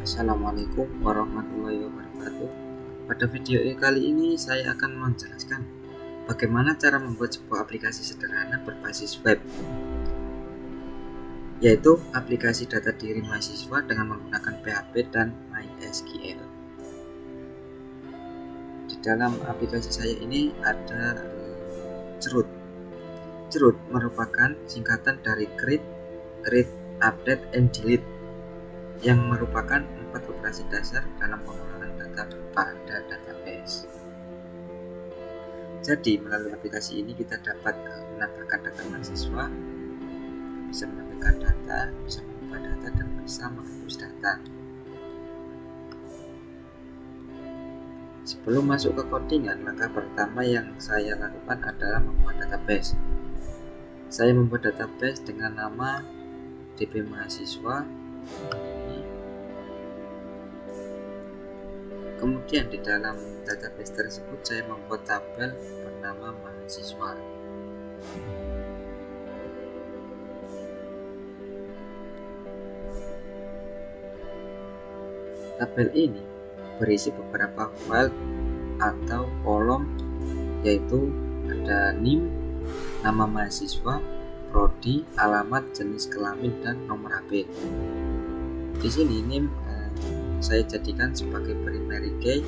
Assalamualaikum warahmatullahi wabarakatuh. Pada video kali ini saya akan menjelaskan bagaimana cara membuat sebuah aplikasi sederhana berbasis web, yaitu aplikasi data diri mahasiswa dengan menggunakan PHP dan MySQL. Di dalam aplikasi saya ini ada Cerut. Cerut merupakan singkatan dari create, read, update, and delete, yang merupakan 4 operasi dasar dalam pengelolaan data pada database. Jadi melalui aplikasi ini kita dapat menambahkan data mahasiswa, bisa menampilkan data, bisa mengubah data, dan bisa menghapus data. Sebelum masuk ke codingan, langkah pertama yang saya lakukan adalah membuat database. Saya membuat database dengan nama DB mahasiswa. Kemudian di dalam database tersebut saya membuat tabel bernama mahasiswa. Tabel ini berisi beberapa file atau kolom, yaitu ada NIM, nama mahasiswa, prodi, alamat, jenis kelamin, dan nomor HP. Di sini NIM saya jadikan sebagai primary key,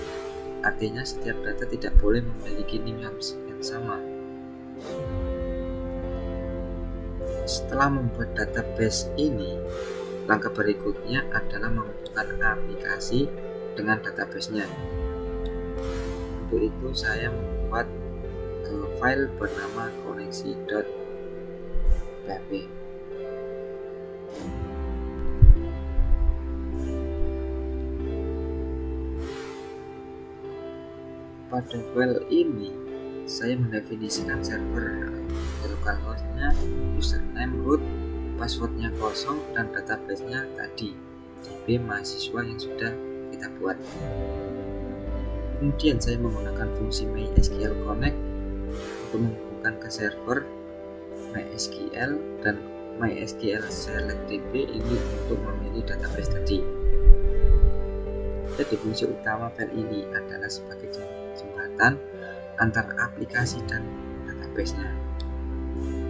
artinya setiap data tidak boleh memiliki NIM yang sama. Setelah membuat database ini, langkah berikutnya adalah menghubungkan aplikasi dengan database-nya. Untuk itu saya membuat file bernama koneksi.php. Pada file ini saya mendefinisikan server localhost-nya, username, root, passwordnya kosong, dan database-nya tadi DB mahasiswa yang sudah kita buat. Kemudian saya menggunakan fungsi MySQL Connect untuk menghubungkan ke server MySQL dan MySQL Select DB ini untuk memilih database tadi. Jadi fungsi utama file ini adalah sebagai jembatan antara aplikasi dan database-nya.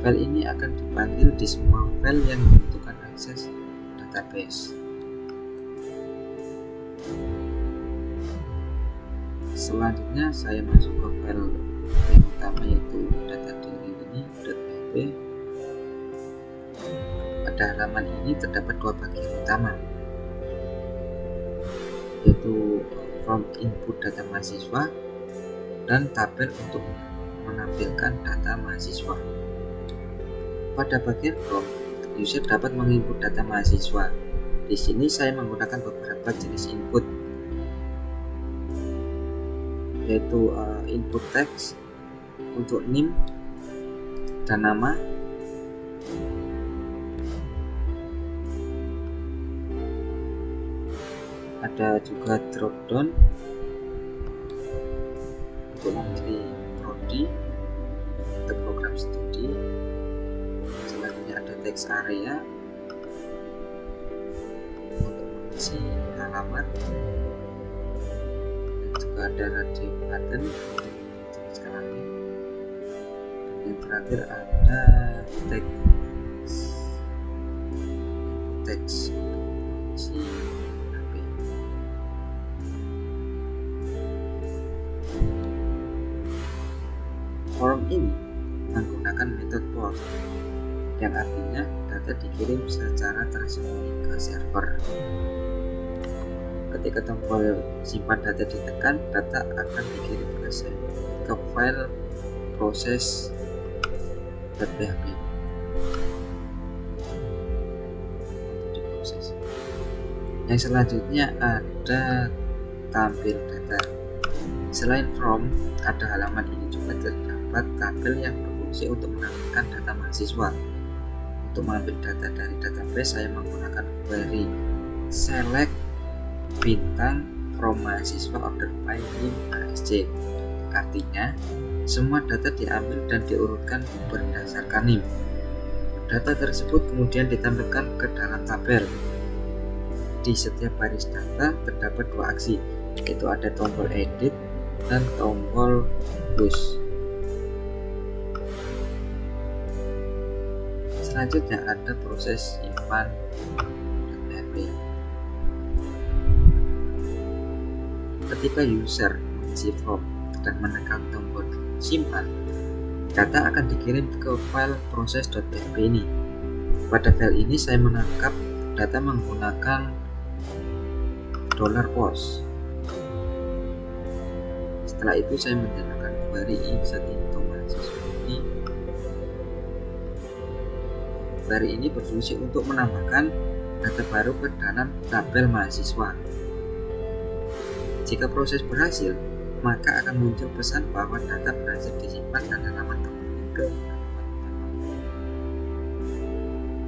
File ini akan dipanggil di semua file yang membutuhkan akses database. Selanjutnya saya masuk ke file yang utama, yaitu data diri ini .php. Pada halaman ini terdapat 2 bagian utama, yaitu from input data mahasiswa dan tabel untuk menampilkan data mahasiswa. Pada bagian from, user dapat menginput data mahasiswa. Di sini saya menggunakan beberapa jenis input, yaitu input text untuk NIM dan nama, ada juga dropdown untuk memilih prodi atau program studi. Selanjutnya ada text area untuk mengisi alamat, dan juga ada radio button untuk jenis kelamin, dan yang terakhir ada text untuk mengisi HP. Form ini menggunakan metode post, yang artinya data dikirim secara tersembunyi ke server. Ketika tombol simpan data ditekan, data akan dikirim ke file proses.php untuk diproses. Yang selanjutnya ada tampil data. Selain from, ada halaman ini juga terdapat tabel yang berfungsi untuk menampilkan data mahasiswa. Untuk mengambil data dari database, saya menggunakan query select bintang from mahasiswa order by NIM ASC. Artinya, semua data diambil dan diurutkan berdasarkan NIM. Data tersebut kemudian ditampilkan ke dalam tabel. di setiap baris data terdapat dua aksi, yaitu ada tombol edit dan tombol push. Selanjutnya ada proses simpan .php. Ketika user mengisi form dan menekan tombol simpan, data akan dikirim ke file proses.php ini. Pada file ini saya menangkap data menggunakan $post. Setelah itu saya menjalankan query insert into mahasiswa ini. Query ini berfungsi untuk menambahkan data baru ke dalam tabel mahasiswa. Jika proses berhasil, maka akan muncul pesan bahwa data berhasil disimpan dan halaman kembali ke halaman utama.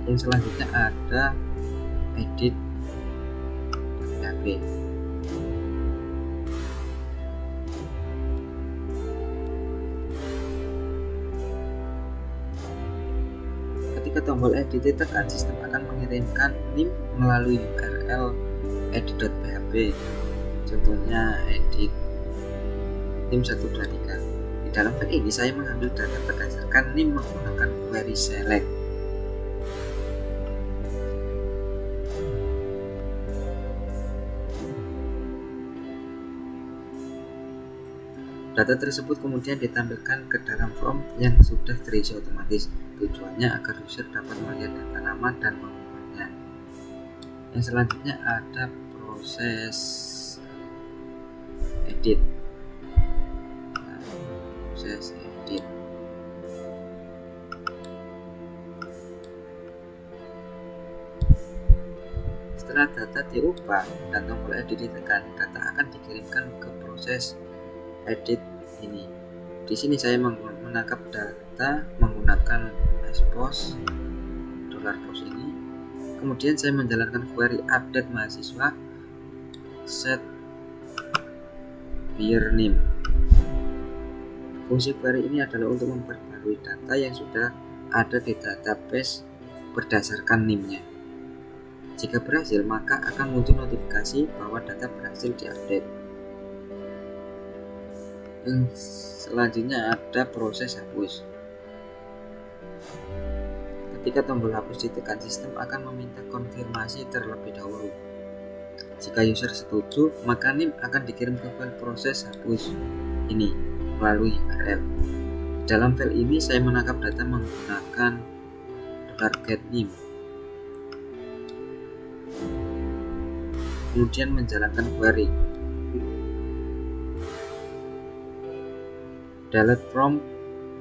Yang selanjutnya ada edit .php. Ketika tombol edit ditekan, sistem akan mengirimkan link melalui URL edit.php. Contohnya edit NIM 123. Di dalam file ini saya mengambil data berdasarkan NIM menggunakan query select. Data tersebut kemudian ditampilkan ke dalam form yang sudah terisi otomatis. Tujuannya agar user dapat melihat data lama dan mengubahnya. Yang selanjutnya ada proses edit. Proses edit. Setelah data diubah dan tombol edit ditekan, data akan dikirimkan ke proses edit ini. Di sini saya menangkap data menggunakan post ini. Kemudian saya menjalankan query update mahasiswa set year name. Fungsi query ini adalah untuk memperbarui data yang sudah ada di database berdasarkan NIM-nya. Jika berhasil, maka akan muncul notifikasi bahwa data berhasil diupdate. Yang selanjutnya ada proses hapus. Ketika tombol hapus ditekan, sistem akan meminta konfirmasi terlebih dahulu. Jika user setuju, maka NIM akan dikirim ke file proses hapus ini melalui URL. Dalam file ini saya menangkap data menggunakan $getNIM. Kemudian menjalankan query delete from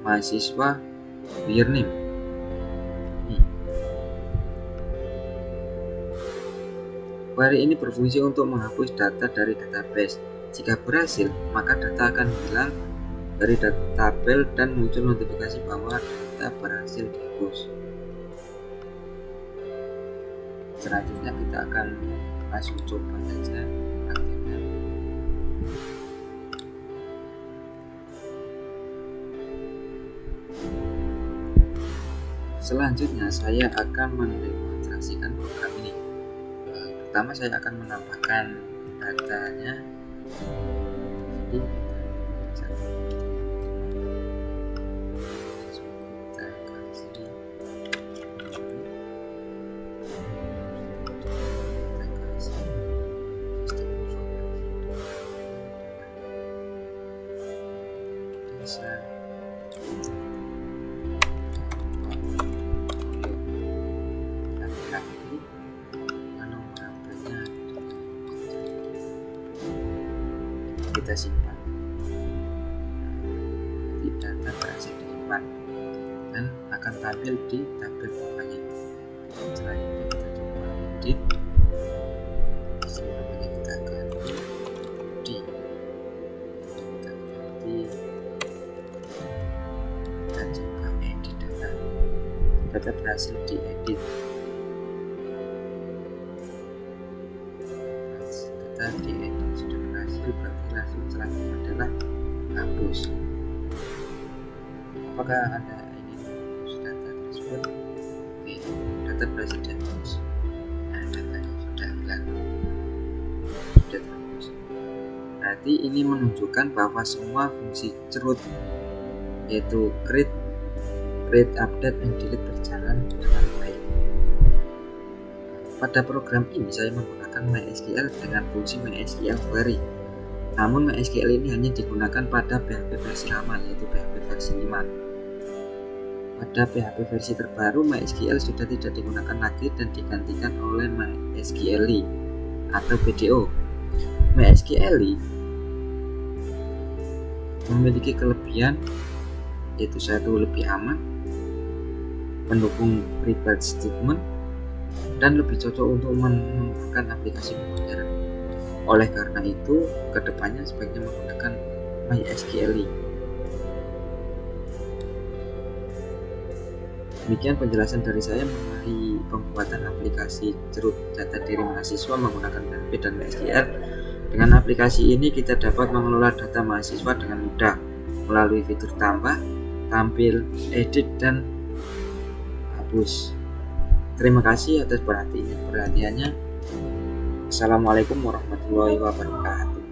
mahasiswa year name. Query ini berfungsi untuk menghapus data dari database. Jika berhasil, maka data akan hilang dari tabel dan muncul notifikasi bahwa data berhasil dihapus. Selanjutnya kita akan langsung coba saja praktiknya. Selanjutnya saya akan mendemonstrasikan program ini. Pertama saya akan menambahkan datanya. Jadi kita simpan. Jadi data berhasil disimpan dan akan tampil di tabel bawahnya. Setelah itu kita coba edit. Di sini namanya kita ganti di. Kita ganti. Kita coba edit data. Data berhasil diedit. Data diedit sudah berhasil, berarti langsung selanjutnya adalah hapus. Apakah ada ini data tersebut? Oke, data berhasil dihapus. Nah, datanya sudah hilang. hilang. Update hapus. Berarti ini menunjukkan bahwa semua fungsi root yaitu create, update, and delete berjalan dengan baik. Pada program ini saya menggunakan MySQL dengan fungsi MySQL query. Namun MySQL ini hanya digunakan pada PHP versi lama yaitu PHP versi 5. Pada PHP versi terbaru MySQL sudah tidak digunakan lagi dan digantikan oleh MySQLi atau BDO. MySQLi memiliki kelebihan yaitu satu, lebih aman, mendukung private statement, dan lebih cocok untuk menggunakan aplikasi modern. Oleh karena itu, kedepannya sebaiknya menggunakan MySQLi. Demikian penjelasan dari saya mengenai pembuatan aplikasi cerut data diri mahasiswa menggunakan PHP dan MySQL. Dengan aplikasi ini kita dapat mengelola data mahasiswa dengan mudah melalui fitur tambah, tampil, edit, dan hapus. Terima kasih atas perhatiannya. Assalamualaikum warahmatullahi wabarakatuh.